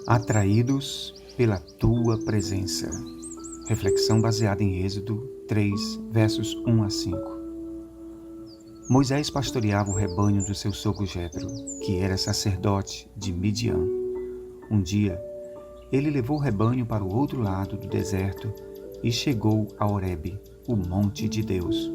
Atraídos pela tua presença. Reflexão baseada em Êxodo 3, versos 1 a 5. Moisés pastoreava o rebanho do seu sogro Jetro, que era sacerdote de Midian. Um dia, ele levou o rebanho para o outro lado do deserto e chegou a Horebe, o monte de Deus.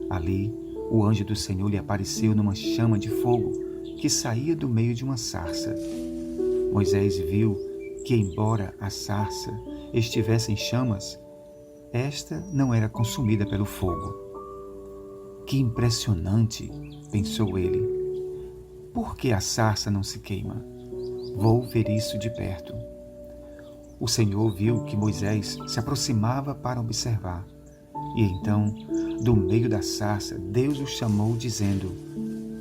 Ali, o anjo do Senhor lhe apareceu numa chama de fogo que saía do meio de uma sarça. Moisés viu que, embora a sarça estivesse em chamas, esta não era consumida pelo fogo. Que impressionante, pensou ele. Por que a sarça não se queima? Vou ver isso de perto. O Senhor viu que Moisés se aproximava para observar. E então, do meio da sarça, Deus o chamou, dizendo: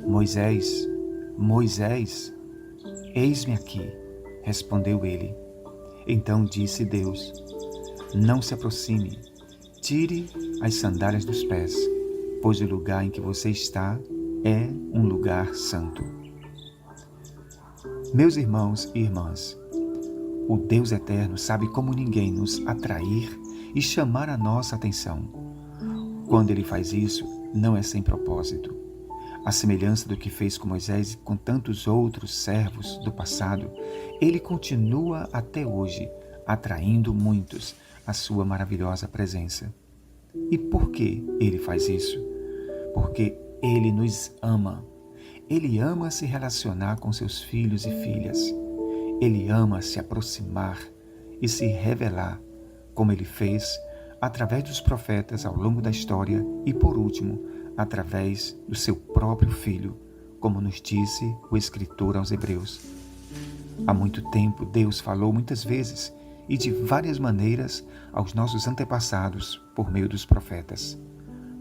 Moisés, Moisés, eis-me aqui, respondeu ele. Então disse Deus: não se aproxime, tire as sandálias dos pés, pois o lugar em que você está é um lugar santo. Meus irmãos e irmãs, o Deus eterno sabe como ninguém nos atrair e chamar a nossa atenção. Quando ele faz isso, não é sem propósito. À semelhança do que fez com Moisés e com tantos outros servos do passado, ele continua até hoje, atraindo muitos à sua maravilhosa presença. E por que ele faz isso? Porque ele nos ama. Ele ama se relacionar com seus filhos e filhas. Ele ama se aproximar e se revelar, como ele fez através dos profetas ao longo da história e, por último, através do seu próprio Filho, como nos disse o escritor aos Hebreus. Há muito tempo, Deus falou muitas vezes e de várias maneiras aos nossos antepassados por meio dos profetas.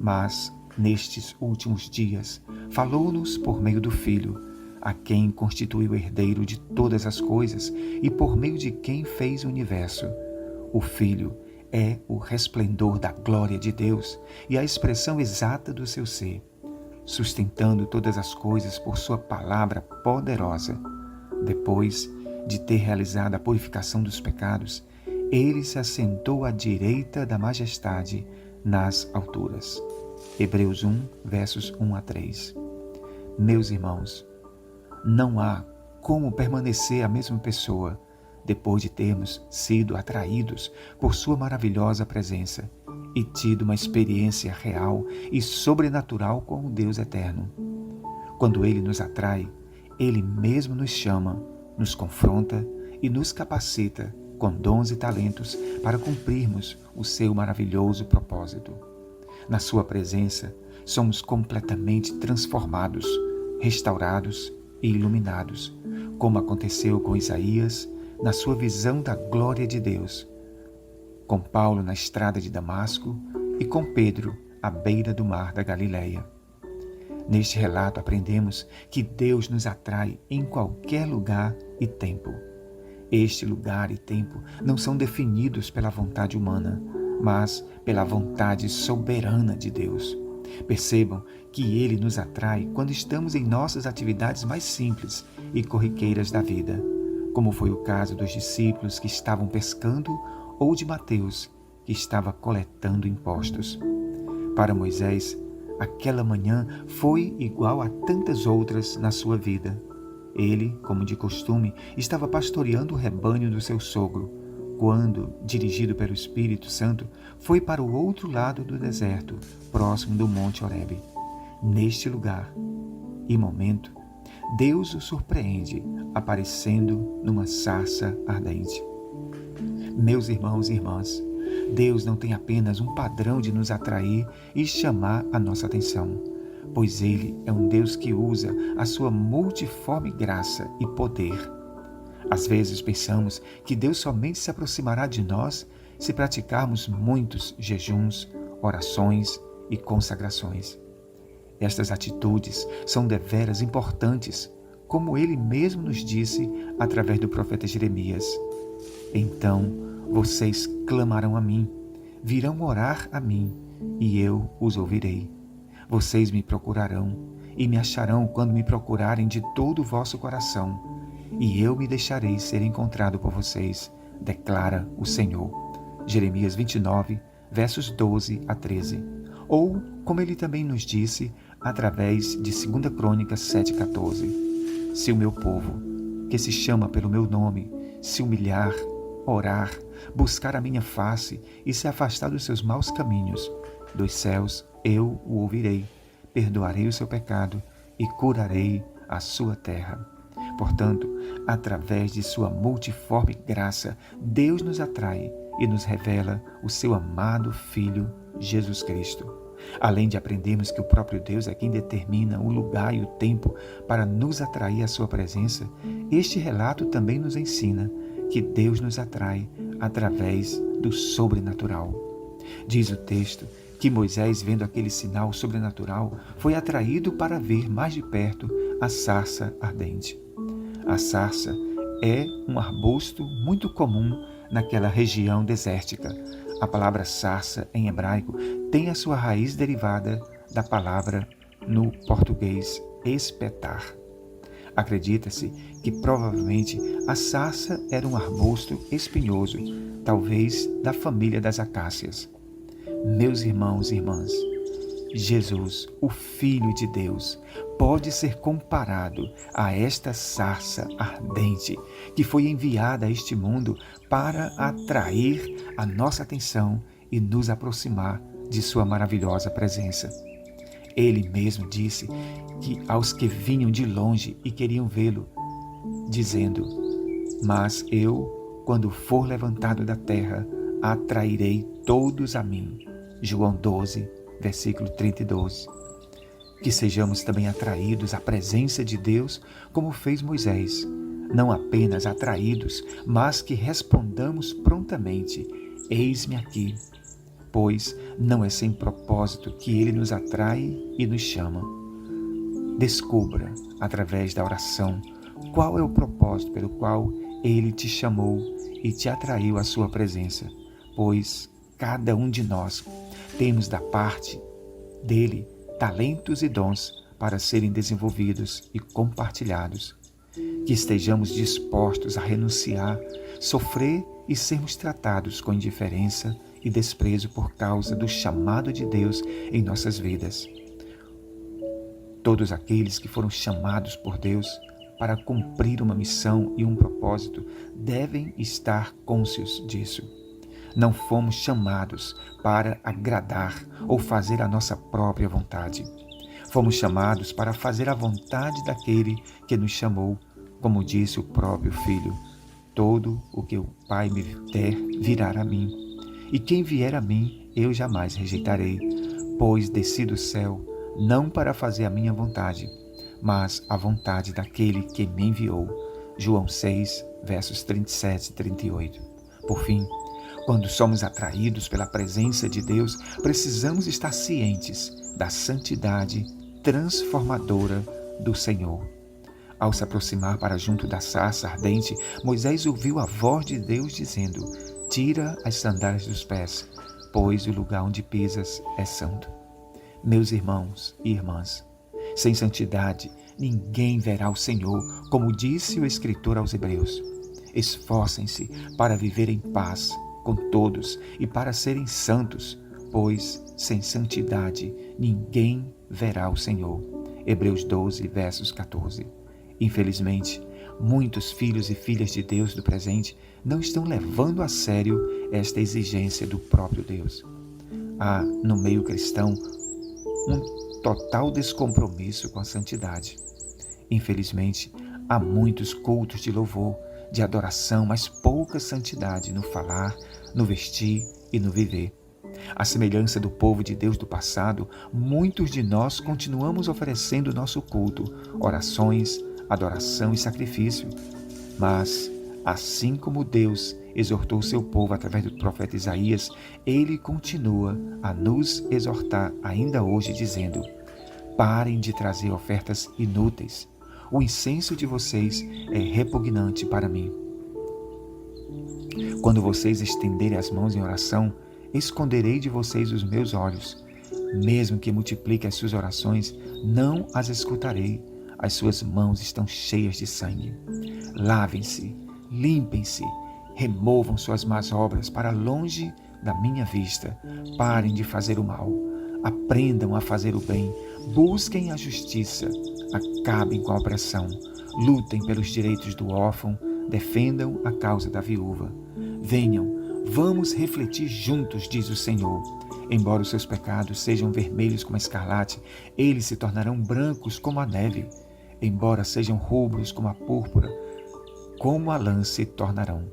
Mas, nestes últimos dias, falou-nos por meio do Filho, a quem constituiu herdeiro de todas as coisas e por meio de quem fez o universo. O Filho é o resplendor da glória de Deus e a expressão exata do seu ser, sustentando todas as coisas por sua palavra poderosa. Depois de ter realizado a purificação dos pecados, ele se assentou à direita da majestade nas alturas. Hebreus 1, versos 1 a 3. Meus irmãos, não há como permanecer a mesma pessoa depois de termos sido atraídos por sua maravilhosa presença e tido uma experiência real e sobrenatural com o Deus eterno. Quando ele nos atrai, ele mesmo nos chama, nos confronta e nos capacita com dons e talentos para cumprirmos o seu maravilhoso propósito. Na sua presença, somos completamente transformados, restaurados e iluminados, como aconteceu com Isaías na sua visão da glória de Deus, com Paulo na estrada de Damasco e com Pedro à beira do mar da Galileia. Neste relato aprendemos que Deus nos atrai em qualquer lugar e tempo. Este lugar e tempo não são definidos pela vontade humana, mas pela vontade soberana de Deus. Percebam que Ele nos atrai quando estamos em nossas atividades mais simples e corriqueiras da vida, como foi o caso dos discípulos que estavam pescando ou de Mateus, que estava coletando impostos. Para Moisés, aquela manhã foi igual a tantas outras na sua vida. Ele, como de costume, estava pastoreando o rebanho do seu sogro, quando, dirigido pelo Espírito Santo, foi para o outro lado do deserto, próximo do Monte Horebe. Neste lugar e momento, Deus o surpreende, aparecendo numa sarça ardente. Meus irmãos e irmãs, Deus não tem apenas um padrão de nos atrair e chamar a nossa atenção, pois Ele é um Deus que usa a sua multiforme graça e poder. Às vezes pensamos que Deus somente se aproximará de nós se praticarmos muitos jejuns, orações e consagrações. Estas atitudes são deveras importantes, como ele mesmo nos disse através do profeta Jeremias. Então vocês clamarão a mim, virão orar a mim, e eu os ouvirei. Vocês me procurarão e me acharão quando me procurarem de todo o vosso coração. e eu me deixarei ser encontrado por vocês, declara o Senhor. Jeremias 29, versos 12 a 13. Ou, como ele também nos disse, através de 2 Crônicas 7,14. Se o meu povo, que se chama pelo meu nome, se humilhar, orar, buscar a minha face e se afastar dos seus maus caminhos, dos céus eu o ouvirei, perdoarei o seu pecado e curarei a sua terra. Portanto, através de sua multiforme graça, Deus nos atrai e nos revela o seu amado Filho, Jesus Cristo. Além de aprendermos que o próprio Deus é quem determina o lugar e o tempo para nos atrair à sua presença, este relato também nos ensina que Deus nos atrai através do sobrenatural. Diz o texto que Moisés, vendo aquele sinal sobrenatural, foi atraído para ver mais de perto a sarça ardente. A sarça é um arbusto muito comum naquela região desértica. A palavra sarça, em hebraico, tem a sua raiz derivada da palavra, no português, espetar. Acredita-se que provavelmente a sarça era um arbusto espinhoso, talvez da família das acácias. Meus irmãos e irmãs, Jesus, o Filho de Deus, pode ser comparado a esta sarça ardente que foi enviada a este mundo para atrair a nossa atenção e nos aproximar de sua maravilhosa presença. Ele mesmo disse que aos que vinham de longe e queriam vê-lo, dizendo: mas eu, quando for levantado da terra, atrairei todos a mim. João 12, versículo 32. Que sejamos também atraídos à presença de Deus, como fez Moisés. Não apenas atraídos, mas que respondamos prontamente: eis-me aqui. Pois não é sem propósito que Ele nos atrai e nos chama. Descubra, através da oração, qual é o propósito pelo qual Ele te chamou e te atraiu à sua presença, pois cada um de nós temos da parte dele talentos e dons para serem desenvolvidos e compartilhados. Que estejamos dispostos a renunciar, sofrer e sermos tratados com indiferença e desprezo por causa do chamado de Deus em nossas vidas. Todos aqueles que foram chamados por Deus para cumprir uma missão e um propósito devem estar cônscios disso. Não fomos chamados para agradar ou fazer a nossa própria vontade. Fomos chamados para fazer a vontade daquele que nos chamou, como disse o próprio Filho: todo o que o Pai me der virá a mim, e quem vier a mim eu jamais rejeitarei, pois desci do céu não para fazer a minha vontade, mas a vontade daquele que me enviou. João 6, versos 37 e 38. Por fim, quando somos atraídos pela presença de Deus, precisamos estar cientes da santidade transformadora do Senhor. Ao se aproximar para junto da sarça ardente, Moisés ouviu a voz de Deus dizendo: tira as sandálias dos pés, pois o lugar onde pisas é santo. Meus irmãos e irmãs, sem santidade ninguém verá o Senhor, como disse o escritor aos Hebreus. Esforcem-se para viver em paz com todos e para serem santos, pois sem santidade ninguém verá o Senhor. Hebreus 12, versos 14. Infelizmente, muitos filhos e filhas de Deus do presente não estão levando a sério esta exigência do próprio Deus. Há no meio cristão um total descompromisso com a santidade. Infelizmente, há muitos cultos de louvor, de adoração, mas pouca santidade no falar, no vestir e no viver. À semelhança do povo de Deus do passado, muitos de nós continuamos oferecendo nosso culto, orações, adoração e sacrifício. Mas, assim como Deus exortou seu povo através do profeta Isaías, ele continua a nos exortar ainda hoje, dizendo: parem de trazer ofertas inúteis. O incenso de vocês é repugnante para mim. Quando vocês estenderem as mãos em oração, esconderei de vocês os meus olhos. Mesmo que multiplique as suas orações, não as escutarei. As suas mãos estão cheias de sangue. Lavem-se, limpem-se, removam suas más obras para longe da minha vista. Parem de fazer o mal, aprendam a fazer o bem, busquem a justiça, acabem com a opressão, lutem pelos direitos do órfão, defendam a causa da viúva. Venham, vamos refletir juntos, diz o Senhor. Embora os seus pecados sejam vermelhos como a escarlate, eles se tornarão brancos como a neve. Embora sejam rubros como a púrpura, como a lã se tornarão.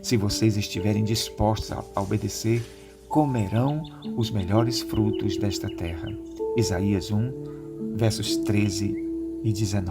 Se vocês estiverem dispostos a obedecer, comerão os melhores frutos desta terra. Isaías 1, versos 13 e 19.